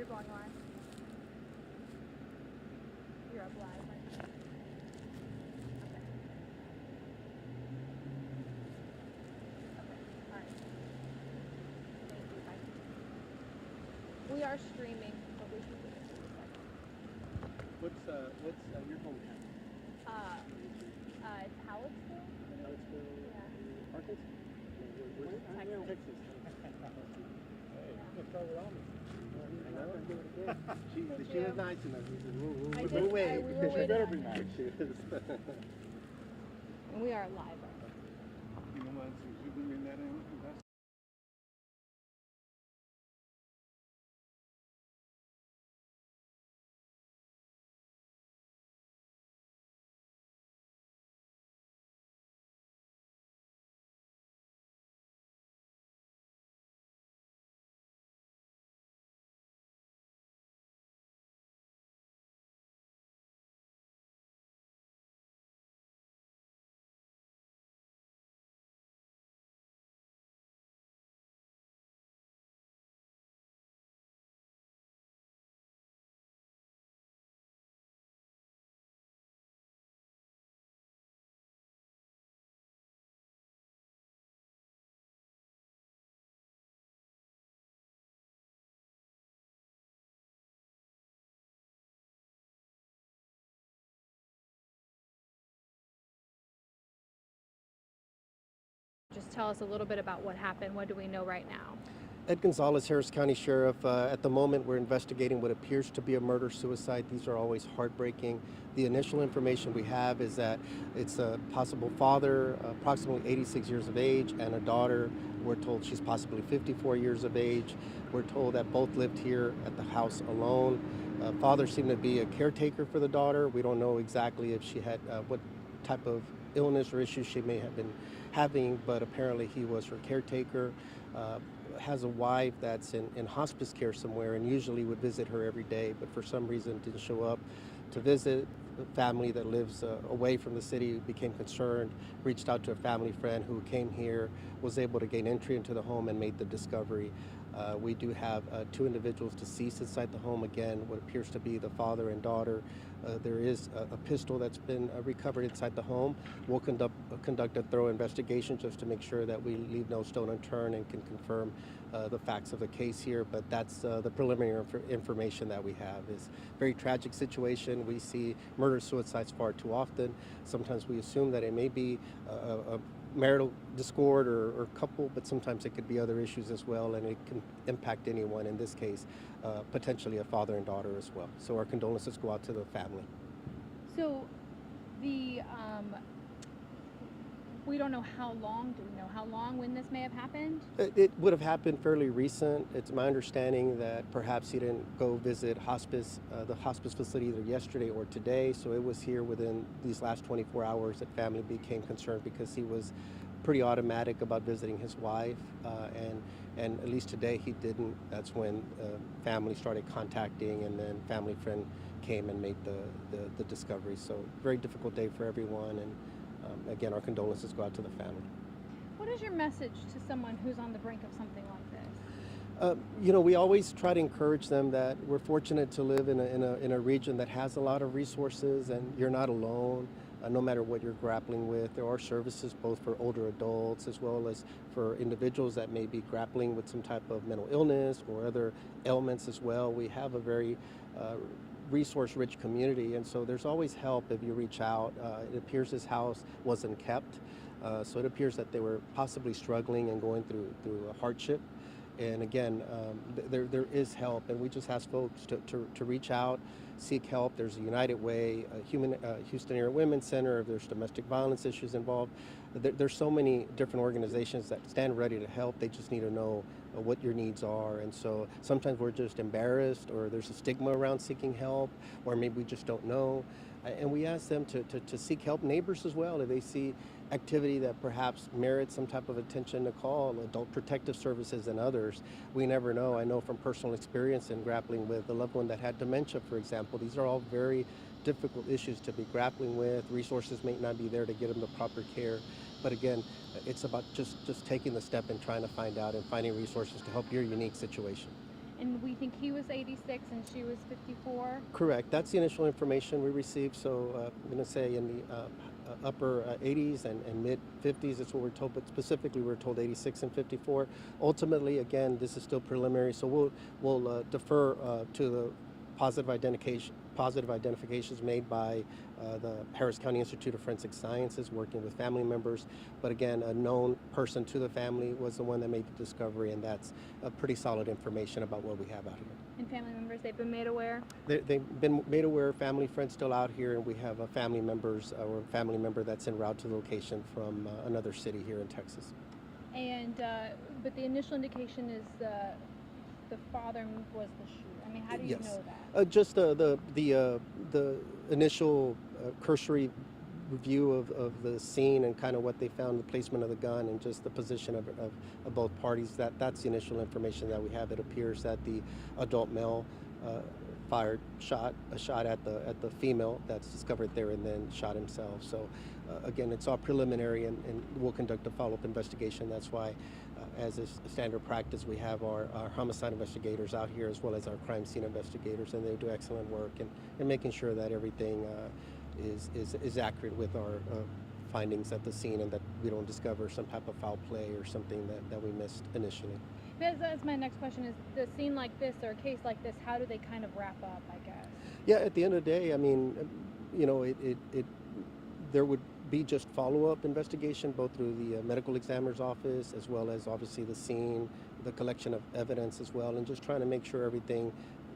You're going live. You're up live. Okay. Okay. All right. Thank you. Bye. We are streaming, but we can do this in a second. What's your hometown? It's Hallettsville. Charlottesville, Yeah. Arkansas? Where's Texas. Texas. Hey, you can throw it on me. I know. She was nice enough. She said, we'll I wait. did- We'll wait. I- we were She waiting better on be you. nice. She is. And we are live right now. You know what? You can bring that in. That's Just tell us a little bit about what happened. What do we know right now? Ed Gonzalez, Harris County Sheriff. At the moment, we're investigating what appears to be a murder-suicide. These are always heartbreaking. The initial information we have is that it's a possible father, approximately 86 years of age, and a daughter. We're told she's possibly 54 years of age. We're told that both lived here at the house alone. Father seemed to be a caretaker for the daughter. We don't know exactly if she had what type of illness or issues she may have been having, but apparently he was her caretaker. Has a wife that's in hospice care somewhere and usually would visit her every day, but for some reason didn't show up to visit. The family that lives away from the city became concerned, reached out to a family friend who came here, was able to gain entry into the home and made the discovery. We do have two individuals deceased inside the home, again, what appears to be the father and daughter. There is a pistol that's been recovered inside the home. We'll conduct a thorough investigation just to make sure that we leave no stone unturned and can confirm the facts of the case here. But that's the preliminary information that we have. Is a very tragic situation. We see murder-suicides far too often. Sometimes we assume that it may be a marital discord or couple, but sometimes it could be other issues as well, and it can impact anyone, in this case, potentially a father and daughter as well. So our condolences go out to the family. So the we don't know how long. Do we know how long when this may have happened? It would have happened fairly recent. It's my understanding that perhaps he didn't go visit the hospice facility either yesterday or today, so it was here within these last 24 hours that family became concerned because he was pretty automatic about visiting his wife, and at least today he didn't. That's when family started contacting, and then family friend came and made the discovery. So very difficult day for everyone, and again, our condolences go out to the family. What is your message to someone who's on the brink of something like this? We always try to encourage them that we're fortunate to live in a region that has a lot of resources, and you're not alone. No matter what you're grappling with, there are services both for older adults as well as for individuals that may be grappling with some type of mental illness or other ailments as well. We have a very resource-rich community, and so there's always help if you reach out. It appears this house wasn't kept, so it appears that they were possibly struggling and going through a hardship. And again, there is help, and we just ask folks to reach out, seek help. There's a United Way, Houston Area Women's Center. If there's domestic violence issues involved, there's so many different organizations that stand ready to help. They just need to know what your needs are. And so sometimes we're just embarrassed, or there's a stigma around seeking help, or maybe we just don't know. And we ask them to seek help. Neighbors as well, if they see activity that perhaps merits some type of attention, to call Adult Protective Services and others. We never know. I know from personal experience in grappling with a loved one that had dementia, for example. These are all very difficult issues to be grappling with. Resources may not be there to get them the proper care. But again, it's about just taking the step and trying to find out and finding resources to help your unique situation. And we think he was 86 and she was 54. Correct. That's the initial information we received. So I'm going to say in the upper 80s and mid 50s. That's what we're told. But specifically, we're told 86 and 54. Ultimately, again, this is still preliminary. So we'll defer to the positive identifications made by the Harris County Institute of Forensic Sciences, working with family members. But again, a known person to the family was the one that made the discovery, and that's pretty solid information about what we have out here. And family members, they've been made aware? They've been made aware, family, friends still out here, and we have a family member that's en route to the location from another city here in Texas. And, but the initial indication is the father was the shooter. I mean, how do you Yes. know that? Just the initial cursory review of the scene and kind of what they found, the placement of the gun, and just the position of both parties. That's the initial information that we have. It appears that the adult male fired a shot at the female that's discovered there, and then shot himself. So again, it's all preliminary, and we'll conduct a follow-up investigation. That's why, as is standard practice, we have our homicide investigators out here, as well as our crime scene investigators, and they do excellent work in making sure that everything is accurate with our findings at the scene, and that we don't discover some type of foul play or something that we missed initially. That's my next question is, the scene like this or a case like this, how do they kind of wrap up, I guess? Yeah, at the end of the day, I mean, you know, there would be just follow-up investigation, both through the medical examiner's office, as well as obviously the scene, the collection of evidence as well, and just trying to make sure everything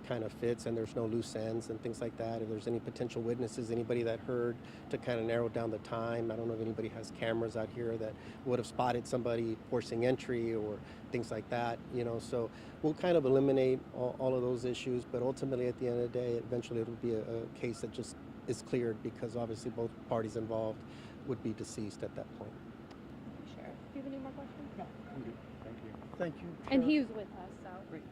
kind of fits and there's no loose ends and things like that. If there's any potential witnesses, anybody that heard, to kind of narrow down the time. I don't know if anybody has cameras out here that would have spotted somebody forcing entry or things like that, you know. So we'll kind of eliminate all of those issues, but ultimately at the end of the day, eventually it'll be a case that just is cleared, because obviously both parties involved would be deceased at that point. Sheriff, do you have any more questions? No, I'm good. Thank you. Thank you. And Sheriff. he was with us, so.